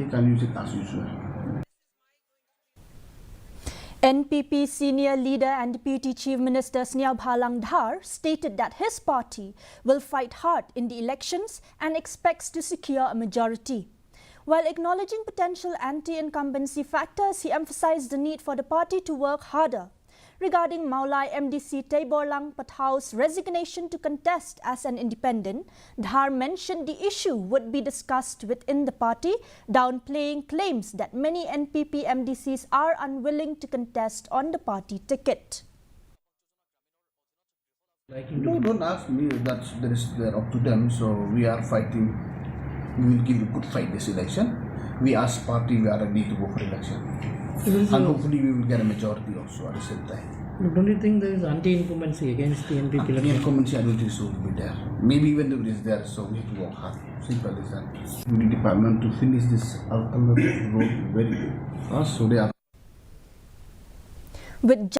can use it as usual. NPP senior leader and Deputy Chief Minister Sniao Bhalang Dhar stated that his party will fight hard in the elections and expects to secure a majority. While acknowledging potential anti-incumbency factors, he emphasized the need for the party to work harder. Regarding Maulai MDC Teiborlang Pathao's resignation to contest as an independent, Dhar mentioned the issue would be discussed within the party, downplaying claims that many NPP MDCs are unwilling to contest on the party ticket. No, don't ask me. They're up to them. So we are fighting. We will give a good fight this election. We as party, we are ready to go for election. And hopefully we will get a majority also at the same time. Don't you think there is anti-incumbency against the NPP? Anti-incumbency, I don't think so will be there. Maybe even though it is there, so we have to work hard. Simple as that. The department to finish this alternative road very fast, so they are. With